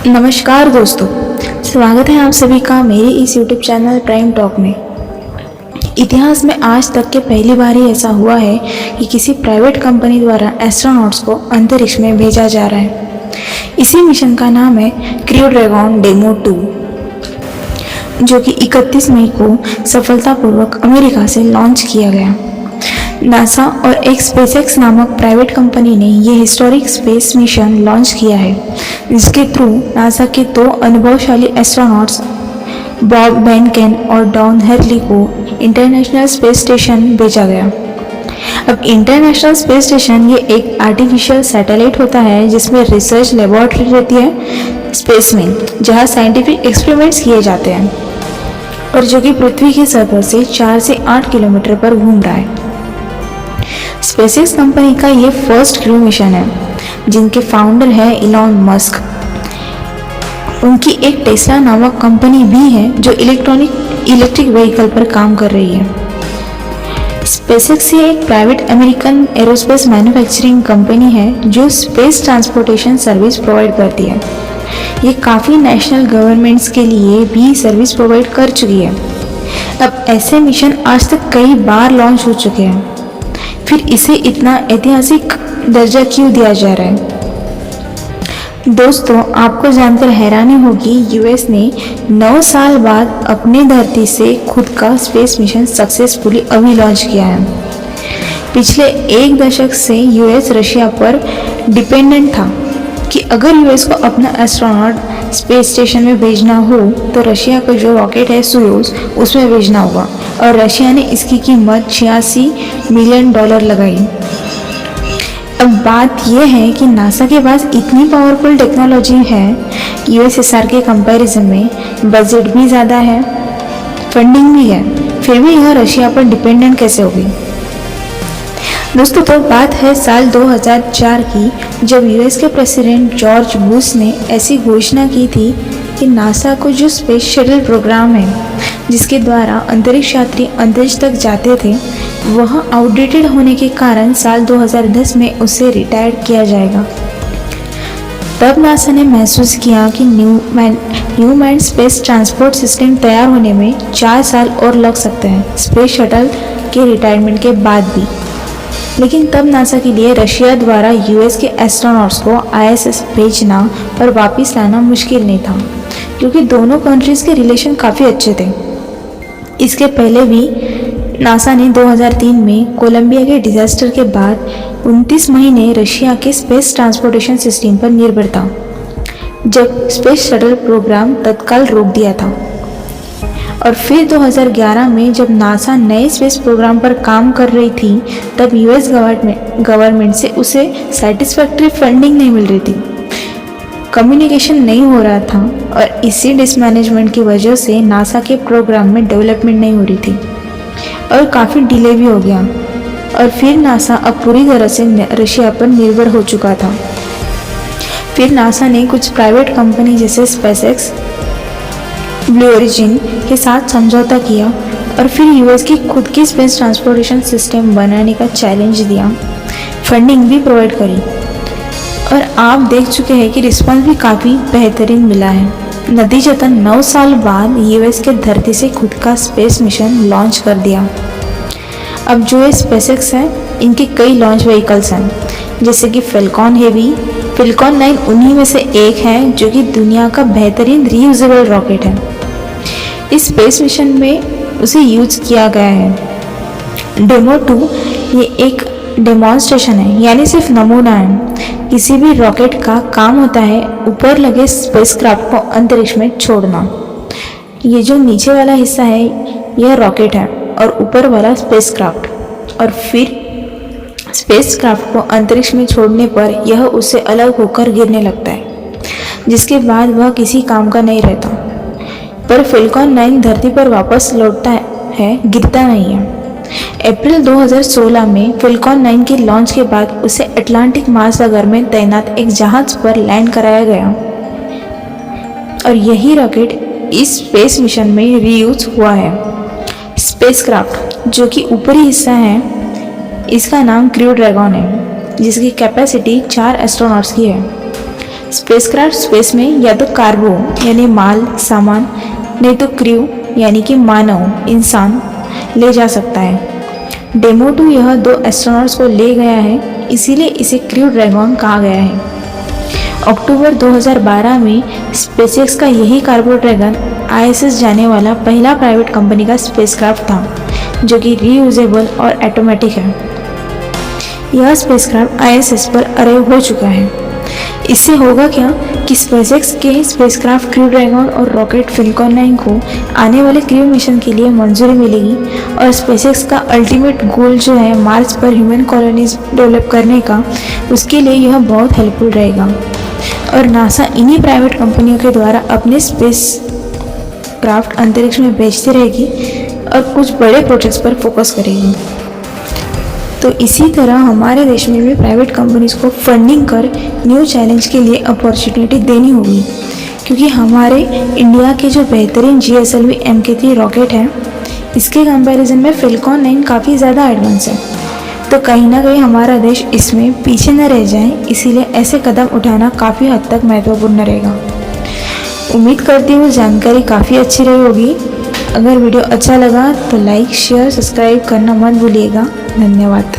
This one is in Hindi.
नमस्कार दोस्तों, स्वागत है आप सभी का मेरे इस YouTube चैनल प्राइम टॉक में। इतिहास में आज तक के पहली बार ही ऐसा हुआ है कि किसी प्राइवेट कंपनी द्वारा एस्ट्रोनॉट्स को अंतरिक्ष में भेजा जा रहा है। इसी मिशन का नाम है क्रू ड्रैगन डेमो 2, जो कि 31 मई को सफलतापूर्वक अमेरिका से लॉन्च किया गया। नासा और एक स्पेसएक्स नामक प्राइवेट कंपनी ने यह हिस्टोरिक स्पेस मिशन लॉन्च किया है, जिसके थ्रू नासा के दो अनुभवशाली एस्ट्रोनॉट्स बॉब बेनकेन और डॉन हर्ली को इंटरनेशनल स्पेस स्टेशन भेजा गया। अब इंटरनेशनल स्पेस स्टेशन ये एक आर्टिफिशियल सैटेलाइट होता है जिसमें रिसर्च लेबोरेटरी रहती है स्पेस में, जहाँ साइंटिफिक एक्सपेरिमेंट्स किए जाते हैं और जो कि पृथ्वी की सतह से 4 से 8 किलोमीटर पर घूम रहा है। स्पेसएक्स कंपनी का ये फर्स्ट क्रू मिशन है, जिनके फाउंडर है इलॉन मस्क। उनकी एक टेस्ला नामक कंपनी भी है जो इलेक्ट्रिक व्हीकल पर काम कर रही है। स्पेसएक्स एक private American aerospace manufacturing company है जो स्पेस ट्रांसपोर्टेशन सर्विस प्रोवाइड करती है। ये काफ़ी नेशनल गवर्नमेंट्स के लिए भी सर्विस प्रोवाइड कर चुकी है। अब ऐसे मिशन आज तक कई बार लॉन्च हो चुके हैं, फिर इसे इतना ऐतिहासिक दर्जा क्यों दिया जा रहा है? दोस्तों, आपको जानकर हैरानी होगी, यूएस ने 9 साल बाद अपनी धरती से खुद का स्पेस मिशन सक्सेसफुली अभी लॉन्च किया है। पिछले 1 दशक से यूएस रशिया पर डिपेंडेंट था कि अगर यूएस को अपना एस्ट्रोनॉट स्पेस स्टेशन में भेजना हो तो रशिया का जो रॉकेट है सोयूज उसमें भेजना होगा, और रशिया ने इसकी कीमत $86 मिलियन लगाई। अब बात यह है कि नासा के पास इतनी पावरफुल टेक्नोलॉजी है, यूएसएसआर के कंपैरिजन में बजट भी ज़्यादा है, फंडिंग भी है, फिर भी यह रशिया पर डिपेंडेंट कैसे होगी? दोस्तों, तो बात है साल 2004 की, जब यूएस के प्रेसिडेंट जॉर्ज बुश ने ऐसी घोषणा की थी कि नासा को जो स्पेस शटल प्रोग्राम है, जिसके द्वारा अंतरिक्ष यात्री अंतरिक्ष तक जाते थे, वह आउटडेटेड होने के कारण साल 2010 में उसे रिटायर किया जाएगा। तब नासा ने महसूस किया कि new man space transport system तैयार होने में 4 साल और लग सकते हैं, स्पेस शटल के रिटायरमेंट के बाद भी। लेकिन तब नासा के लिए रशिया द्वारा यूएस के एस्ट्रोनॉट्स को आईएसएस भेजना और वापस लाना मुश्किल नहीं था, क्योंकि दोनों कंट्रीज़ के रिलेशन काफ़ी अच्छे थे। इसके पहले भी नासा ने 2003 में कोलंबिया के डिजास्टर के बाद 29 महीने रशिया के स्पेस ट्रांसपोर्टेशन सिस्टम पर निर्भर था, जब स्पेस शटल प्रोग्राम तत्काल रोक दिया था। और फिर 2011 में जब नासा नए स्पेस प्रोग्राम पर काम कर रही थी, तब यूएस गवर्नमेंट से उसे सेटिस्फैक्ट्री फंडिंग नहीं मिल रही थी, कम्युनिकेशन नहीं हो रहा था, और इसी डिसमैनेजमेंट की वजह से नासा के प्रोग्राम में डेवलपमेंट नहीं हो रही थी और काफ़ी डिले भी हो गया। और फिर नासा अब पूरी तरह से रशिया पर निर्भर हो चुका था। फिर नासा ने कुछ प्राइवेट कंपनी जैसे स्पेसएक्स, ब्लू ओरिजिन के साथ समझौता किया और फिर यूएस की खुद की स्पेस ट्रांसपोर्टेशन सिस्टम बनाने का चैलेंज दिया, फंडिंग भी प्रोवाइड करी, और आप देख चुके हैं कि रिस्पांस भी काफ़ी बेहतरीन मिला है। नतीजतन 9 साल बाद यूएस के धरती से खुद का स्पेस मिशन लॉन्च कर दिया। अब जो ये स्पेसएक्स है, इनके कई लॉन्च व्हीकल्स हैं, जैसे कि फैल्कॉन हेवी, फैल्कॉन 9 उन्हीं में से एक है, जो कि दुनिया का बेहतरीन रीयूजेबल रॉकेट है। इस स्पेस मिशन में उसे यूज किया गया है। डेमो 2 ये एक डेमोन्स्ट्रेशन है, यानी सिर्फ नमूना है। किसी भी रॉकेट का काम होता है ऊपर लगे स्पेसक्राफ्ट को अंतरिक्ष में छोड़ना। ये जो नीचे वाला हिस्सा है यह रॉकेट है और ऊपर वाला स्पेसक्राफ्ट, और फिर स्पेसक्राफ्ट को अंतरिक्ष में छोड़ने पर यह उससे अलग होकर गिरने लगता है, जिसके बाद वह किसी काम का नहीं रहता। पर फैल्कॉन 9 धरती पर वापस लौटता है, गिरता नहीं है। अप्रैल 2016 में फैल्कॉन 9 के लॉन्च के बाद उसे अटलांटिक महासागर में तैनात एक जहाज पर लैंड कराया गया, और यही रॉकेट इस स्पेस मिशन में रीयूज हुआ है। स्पेसक्राफ्ट जो कि ऊपरी हिस्सा है, इसका नाम क्रू ड्रैगन है, जिसकी कैपेसिटी 4 एस्ट्रोनॉट्स की है। स्पेसक्राफ्ट स्पेस में या तो कार्गो यानी माल सामान, नहीं तो क्रू यानी कि मानव इंसान ले जा सकता है। डेमो 2 यह 2 एस्ट्रोनॉट्स को ले गया है, इसीलिए इसे क्रू ड्रैगन कहा गया है। अक्टूबर 2012 में स्पेसएक्स का यही कार्गो ड्रैगन ISS जाने वाला पहला प्राइवेट कंपनी का स्पेसक्राफ्ट था, जो कि रीयूजेबल और ऑटोमेटिक है। यह स्पेसक्राफ्ट ISS पर अराइव हो चुका है। इससे होगा क्या कि स्पेसएक्स के स्पेसक्राफ्ट क्रू ड्रैगन और रॉकेट फैल्कन 9 को आने वाले क्रू मिशन के लिए मंजूरी मिलेगी और स्पेसएक्स का अल्टीमेट गोल जो है मार्स पर ह्यूमन कॉलोनीज डेवलप करने का, उसके लिए यह बहुत हेल्पफुल रहेगा। और नासा इन्हीं प्राइवेट कंपनियों के द्वारा अपने स्पेस क्राफ्ट अंतरिक्ष में भेजती रहेगी और कुछ बड़े प्रोजेक्ट्स पर फोकस करेगी। तो इसी तरह हमारे देश में भी प्राइवेट कंपनीज को फंडिंग कर न्यू चैलेंज के लिए अपॉर्चुनिटी देनी होगी, क्योंकि हमारे इंडिया के जो बेहतरीन GSLV Mk3 रॉकेट है, इसके कंपैरिजन में फैल्कन 9 काफ़ी ज़्यादा एडवांस है। तो कहीं ना कहीं हमारा देश इसमें पीछे न रह जाए, इसीलिए ऐसे कदम उठाना काफ़ी हद तक महत्वपूर्ण रहेगा। उम्मीद करती हूँ जानकारी काफ़ी अच्छी रही होगी। अगर वीडियो अच्छा लगा तो लाइक शेयर सब्सक्राइब करना मत भूलिएगा। धन्यवाद।